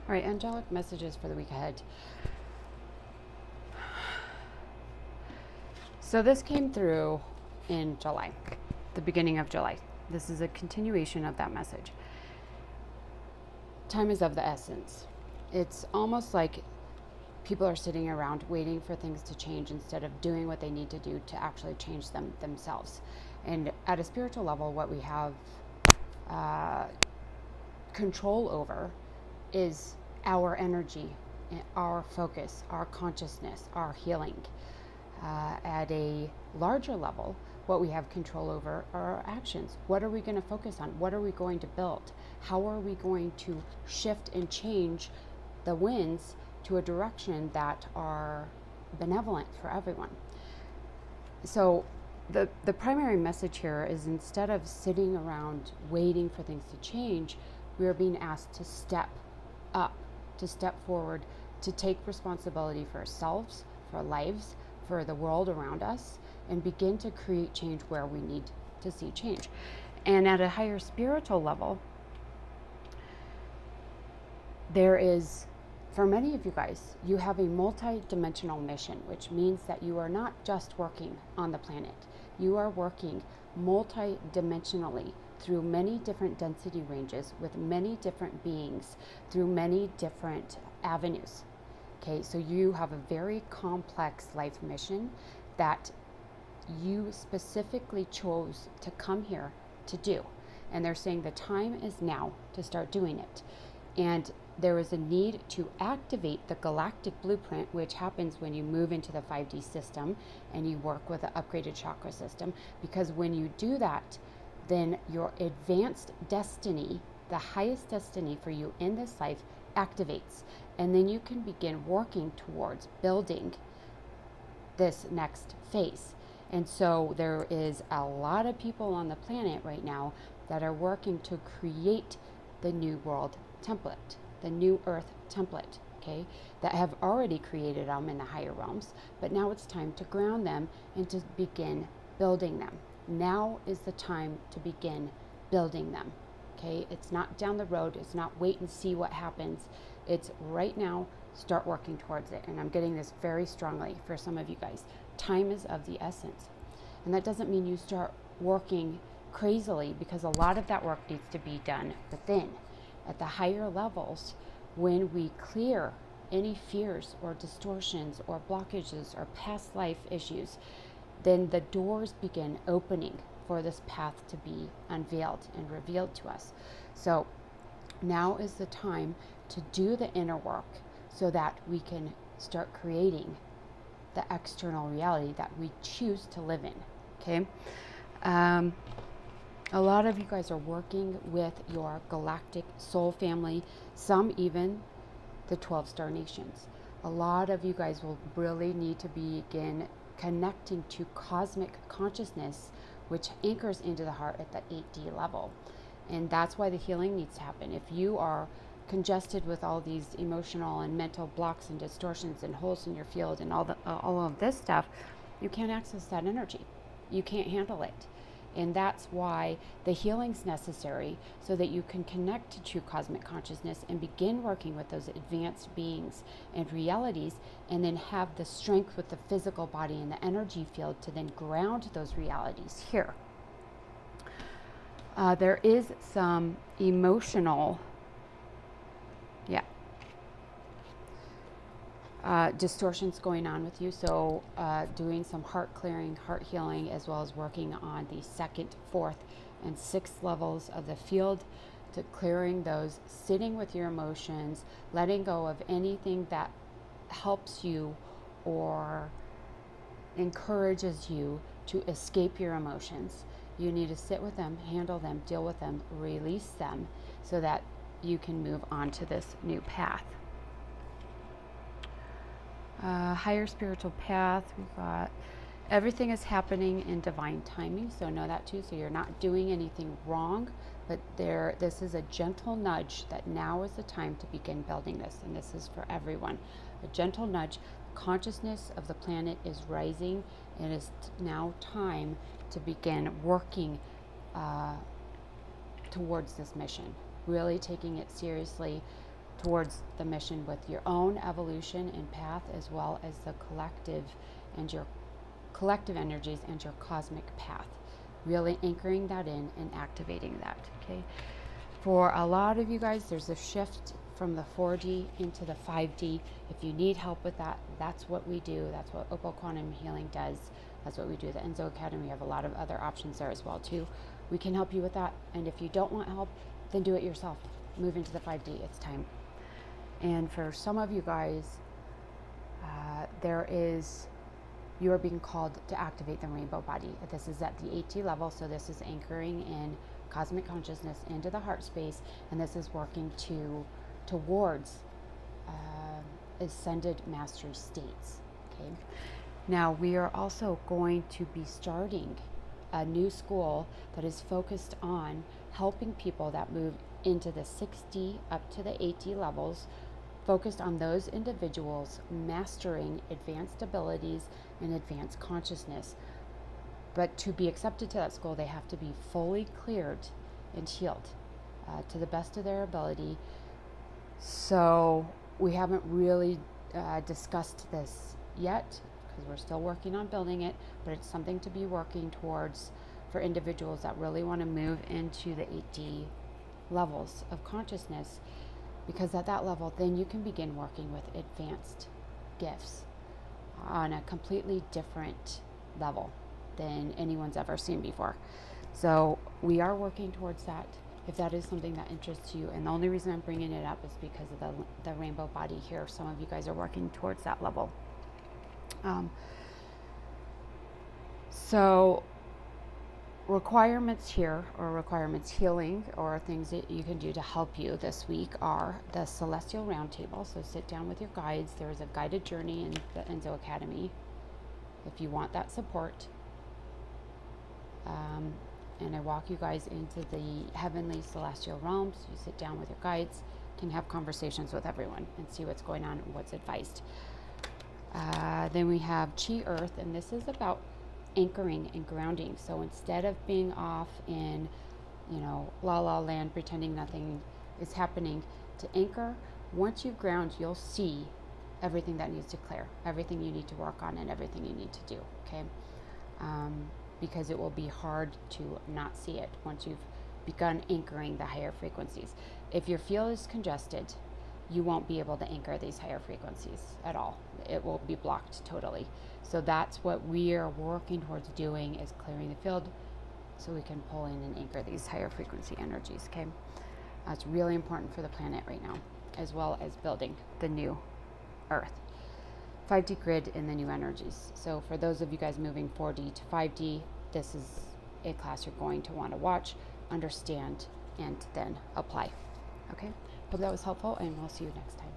All right, angelic messages for the week ahead. So this came through in July, the beginning of July. This is a continuation of that message. Time is of the essence. It's almost like people are sitting around waiting for things to change instead of doing what they need to do to actually change them themselves. And at a spiritual level, what we have control over is our energy, our focus, our consciousness, our healing. At a larger level, what we have control over are our actions. What are we going to focus on? What are we going to build? How are we going to shift and change the winds to a direction that are benevolent for everyone? So the primary message here is, instead of sitting around waiting for things to change, we are being asked to step up, to step forward, to take responsibility for ourselves, for our lives, for the world around us, and begin to create change where we need to see change. And at a higher spiritual level, there is, for many of you guys, you have a multi-dimensional mission, which means that you are not just working on the planet. You are working multi-dimensionally through many different density ranges with many different beings through many different avenues. Okay, so you have a very complex life mission that you specifically chose to come here to do. And they're saying the time is now to start doing it. And there is a need to activate the galactic blueprint, which happens when you move into the 5D system and you work with the upgraded chakra system. Because when you do that, then your advanced destiny, the highest destiny for you in this life, activates. And then you can begin working towards building this next phase. And so there is a lot of people on the planet right now that are working to create the new world template, the new earth template, okay, that have already created them in the higher realms, but now it's time to ground them and to begin building them. Now is the time to begin building them, okay? It's not down the road. It's not wait and see what happens. It's right now, start working towards it. And I'm getting this very strongly for some of you guys. Time is of the essence. And that doesn't mean you start working crazily, because a lot of that work needs to be done within. At the higher levels, when we clear any fears or distortions or blockages or past life issues, then the doors begin opening for this path to be unveiled and revealed to us. So now is the time to do the inner work so that we can start creating the external reality that we choose to live in, okay? A lot of you guys are working with your galactic soul family, some even the 12 star nations. A lot of you guys will really need to begin connecting to cosmic consciousness, which anchors into the heart at the 8D level. And that's why the healing needs to happen. If you are congested with all these emotional and mental blocks and distortions and holes in your field and all of this stuff, you can't access that energy. You can't handle it. And that's why the healing's necessary, so that you can connect to true cosmic consciousness and begin working with those advanced beings and realities, and then have the strength with the physical body and the energy field to then ground those realities here. There is some emotional, distortions going on with you. So doing some heart clearing, heart healing, as well as working on the 2nd, 4th, and 6th levels of the field, to clearing those, sitting with your emotions, letting go of anything that helps you or encourages you to escape your emotions. You need to sit with them, handle them, deal with them, release them, so that you can move on to this new path. Higher spiritual path, we've got everything is happening in divine timing, so know that too. So you're not doing anything wrong, but this is a gentle nudge that now is the time to begin building this, and this is for everyone. A gentle nudge. Consciousness of the planet is rising, and it is now time to begin working towards this mission, really taking it seriously towards the mission with your own evolution and path, as well as the collective and your collective energies and your cosmic path. Really anchoring that in and activating that, okay? For a lot of you guys, there's a shift from the 4D into the 5D. If you need help with that, that's what we do. That's what OPL Quantum Healing does. That's what we do. The Enzo Academy, we have a lot of other options there as well too. We can help you with that. And if you don't want help, then do it yourself. Move into the 5D. It's time. And for some of you guys, you are being called to activate the rainbow body. This is at the 8D level, so this is anchoring in cosmic consciousness into the heart space, and this is working towards ascended mastery states. Okay. Now we are also going to be starting a new school that is focused on helping people that move into the 6D up to the 8D levels, focused on those individuals mastering advanced abilities and advanced consciousness. But to be accepted to that school, they have to be fully cleared and healed to the best of their ability. So we haven't really discussed this yet because we're still working on building it, but it's something to be working towards for individuals that really want to move into the 8D levels of consciousness, because at that level, then you can begin working with advanced gifts on a completely different level than anyone's ever seen before. So we are working towards that, if that is something that interests you. And the only reason I'm bringing it up is because of the rainbow body here. Some of you guys are working towards that level. So requirements here, or requirements healing, or things that you can do to help you this week are the Celestial Roundtable. So sit down with your guides. There is a guided journey in the Enzo Academy if you want that support. And I walk you guys into the heavenly celestial realms. You sit down with your guides, can have conversations with everyone and see what's going on and what's advised. Then we have Chi Earth, and this is about anchoring and grounding. So instead of being off in, la la land, pretending nothing is happening, to anchor, once you ground, you'll see everything that needs to clear, everything you need to work on, and everything you need to do, okay? Because it will be hard to not see it once you've begun anchoring the higher frequencies. If your field is congested, you won't be able to anchor these higher frequencies at all. It will be blocked totally. So that's what we are working towards doing, is clearing the field so we can pull in and anchor these higher frequency energies, okay? It's really important for the planet right now, as well as building the new Earth. 5D grid and the new energies. So for those of you guys moving 4D to 5D, this is a class you're going to want to watch, understand, and then apply. Okay? Hope that was helpful, and we'll see you next time.